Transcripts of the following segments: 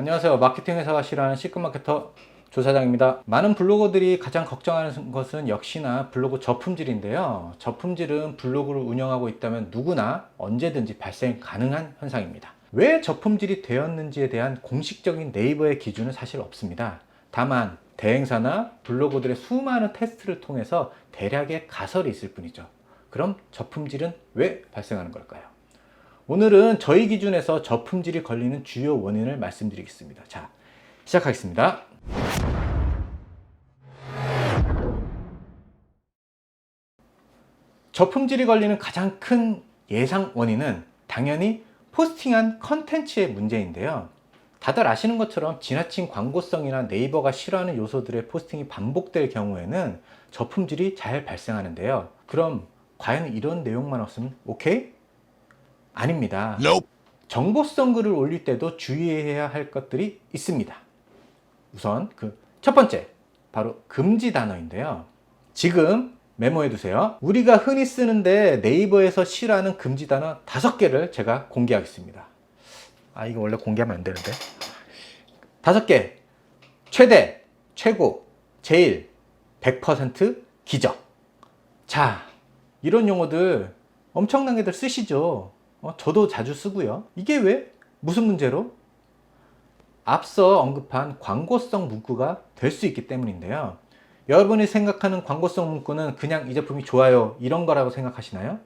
안녕하세요. 마케팅 회사가 싫어하는 시급마케터 조사장입니다. 많은 블로거들이 가장 걱정하는 것은 역시나 블로그 저품질인데요. 저품질은 블로그를 운영하고 있다면 누구나 언제든지 발생 가능한 현상입니다. 왜 저품질이 되었는지에 대한 공식적인 네이버의 기준은 사실 없습니다. 다만 대행사나 블로거들의 수많은 테스트를 통해서 대략의 가설이 있을 뿐이죠. 그럼 저품질은 왜 발생하는 걸까요? 오늘은 저희 기준에서 저품질이 걸리는 주요 원인을 말씀드리겠습니다. 자, 시작하겠습니다. 저품질이 걸리는 가장 큰 예상 원인은 당연히 포스팅한 컨텐츠의 문제인데요. 다들 아시는 것처럼 지나친 광고성이나 네이버가 싫어하는 요소들의 포스팅이 반복될 경우에는 저품질이 잘 발생하는데요. 그럼 과연 이런 내용만 없으면 오케이? 아닙니다. Nope. 정보성 글을 올릴 때도 주의해야 할 것들이 있습니다. 우선 첫 번째, 바로 금지 단어인데요. 지금 메모해 두세요. 우리가 흔히 쓰는데 네이버에서 싫어하는 금지 단어 5개를 제가 공개하겠습니다. 이거 원래 공개하면 안 되는데. 5개. 최대, 최고, 제일, 100%, 기적. 자, 이런 용어들 엄청나게들 쓰시죠. 저도 자주 쓰고요. 이게 왜? 무슨 문제로? 앞서 언급한 광고성 문구가 될 수 있기 때문인데요. 여러분이 생각하는 광고성 문구는 그냥 이 제품이 좋아요 이런 거라고 생각하시나요?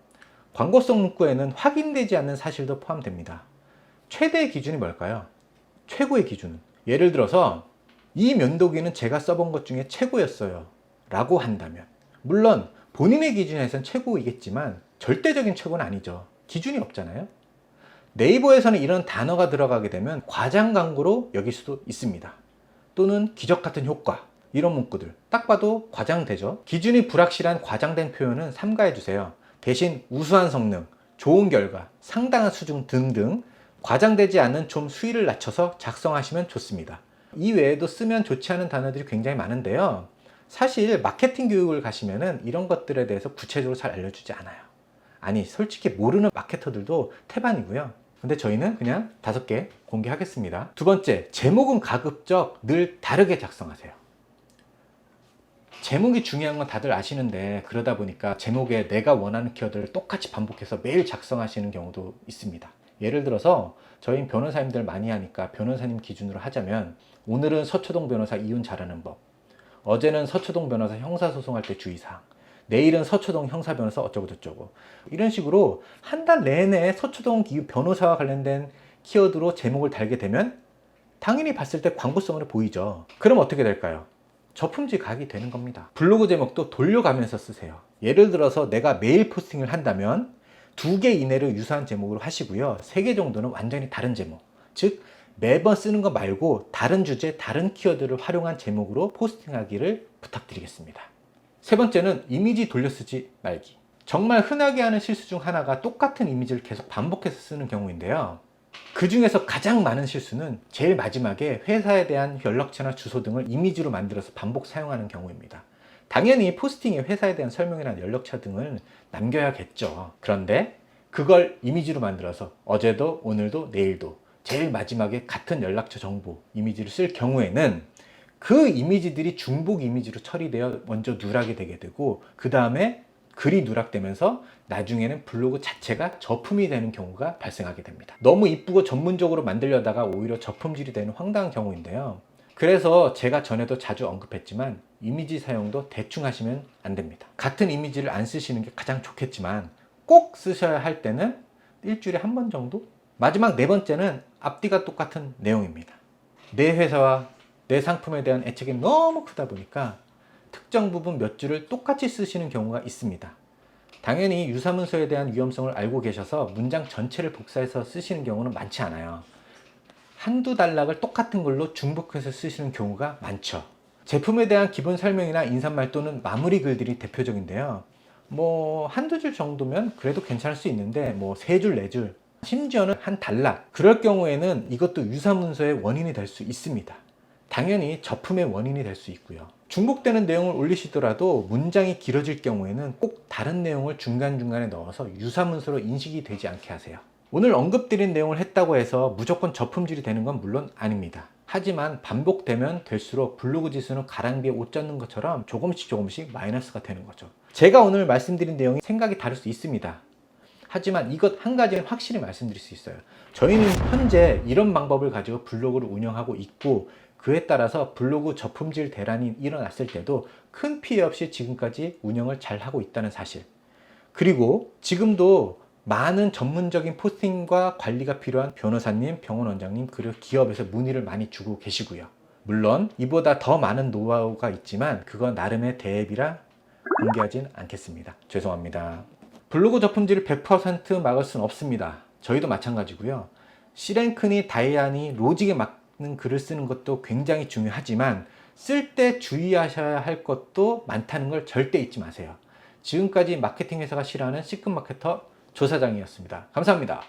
광고성 문구에는 확인되지 않는 사실도 포함됩니다. 최대의 기준이 뭘까요? 최고의 기준은 예를 들어서 이 면도기는 제가 써본 것 중에 최고였어요 라고 한다면, 물론 본인의 기준에선 최고이겠지만 절대적인 최고는 아니죠. 기준이 없잖아요. 네이버에서는 이런 단어가 들어가게 되면 과장 광고로 여길 수도 있습니다. 또는 기적 같은 효과, 이런 문구들 딱 봐도 과장되죠. 기준이 불확실한 과장된 표현은 삼가해 주세요. 대신 우수한 성능, 좋은 결과, 상당한 수준 등등 과장되지 않는 좀 수위를 낮춰서 작성하시면 좋습니다. 이 외에도 쓰면 좋지 않은 단어들이 굉장히 많은데요. 사실 마케팅 교육을 가시면은 이런 것들에 대해서 구체적으로 잘 알려주지 않아요. 아니, 솔직히 모르는 마케터들도 태반이고요. 근데 저희는 그냥 5개 공개하겠습니다. 두 번째, 제목은 가급적 늘 다르게 작성하세요. 제목이 중요한 건 다들 아시는데, 그러다 보니까 제목에 내가 원하는 키워드를 똑같이 반복해서 매일 작성하시는 경우도 있습니다. 예를 들어서 저희 변호사님들 많이 하니까 변호사님 기준으로 하자면, 오늘은 서초동 변호사 이혼 잘하는 법, 어제는 서초동 변호사 형사소송할 때 주의사항, 내일은 서초동 형사변호사 어쩌고 저쩌고, 이런 식으로 한 달 내내 서초동 변호사와 관련된 키워드로 제목을 달게 되면 당연히 봤을 때 광고성으로 보이죠. 그럼 어떻게 될까요? 저품질 각이 되는 겁니다. 블로그 제목도 돌려가면서 쓰세요. 예를 들어서 내가 매일 포스팅을 한다면 2개 이내로 유사한 제목으로 하시고요. 3개 정도는 완전히 다른 제목, 즉 매번 쓰는 거 말고 다른 주제, 다른 키워드를 활용한 제목으로 포스팅하기를 부탁드리겠습니다. 세 번째는 이미지 돌려쓰지 말기. 정말 흔하게 하는 실수 중 하나가 똑같은 이미지를 계속 반복해서 쓰는 경우인데요. 그 중에서 가장 많은 실수는 제일 마지막에 회사에 대한 연락처나 주소 등을 이미지로 만들어서 반복 사용하는 경우입니다. 당연히 포스팅에 회사에 대한 설명이나 연락처 등을 남겨야겠죠. 그런데 그걸 이미지로 만들어서 어제도 오늘도 내일도 제일 마지막에 같은 연락처 정보 이미지를 쓸 경우에는 그 이미지들이 중복 이미지로 처리되어 먼저 누락이 되게 되고, 그 다음에 글이 누락되면서 나중에는 블로그 자체가 저품이 되는 경우가 발생하게 됩니다. 너무 이쁘고 전문적으로 만들려다가 오히려 저품질이 되는 황당한 경우인데요. 그래서 제가 전에도 자주 언급했지만 이미지 사용도 대충 하시면 안 됩니다. 같은 이미지를 안 쓰시는 게 가장 좋겠지만 꼭 쓰셔야 할 때는 일주일에 한 번 정도? 마지막 네 번째는 앞뒤가 똑같은 내용입니다. 내 회사와 내 상품에 대한 애착이 너무 크다 보니까 특정 부분 몇 줄을 똑같이 쓰시는 경우가 있습니다. 당연히 유사문서에 대한 위험성을 알고 계셔서 문장 전체를 복사해서 쓰시는 경우는 많지 않아요. 한두 단락을 똑같은 걸로 중복해서 쓰시는 경우가 많죠. 제품에 대한 기본 설명이나 인사말 또는 마무리 글들이 대표적인데요. 한두 줄 정도면 그래도 괜찮을 수 있는데 3줄, 4줄, 심지어는 한 단락, 그럴 경우에는 이것도 유사문서의 원인이 될 수 있습니다. 당연히 저품의 원인이 될 수 있고요. 중복되는 내용을 올리시더라도 문장이 길어질 경우에는 꼭 다른 내용을 중간중간에 넣어서 유사문서로 인식이 되지 않게 하세요. 오늘 언급드린 내용을 했다고 해서 무조건 저품질이 되는 건 물론 아닙니다. 하지만 반복되면 될수록 블로그 지수는 가랑비에 옷 젖는 것처럼 조금씩 마이너스가 되는 거죠. 제가 오늘 말씀드린 내용이 생각이 다를 수 있습니다. 하지만 이것 한 가지는 확실히 말씀드릴 수 있어요. 저희는 현재 이런 방법을 가지고 블로그를 운영하고 있고, 그에 따라서 블로그 저품질 대란이 일어났을 때도 큰 피해 없이 지금까지 운영을 잘 하고 있다는 사실, 그리고 지금도 많은 전문적인 포스팅과 관리가 필요한 변호사님, 병원 원장님, 그리고 기업에서 문의를 많이 주고 계시고요. 물론 이보다 더 많은 노하우가 있지만 그건 나름의 대비라 공개하진 않겠습니다. 죄송합니다. 블로그 저품질을 100% 막을 수는 없습니다. 저희도 마찬가지고요. C랭크니 다이아니 로직에 맞는 글을 쓰는 것도 굉장히 중요하지만 쓸 때 주의하셔야 할 것도 많다는 걸 절대 잊지 마세요. 지금까지 마케팅 회사가 싫어하는 C급 마케터 조사장이었습니다. 감사합니다.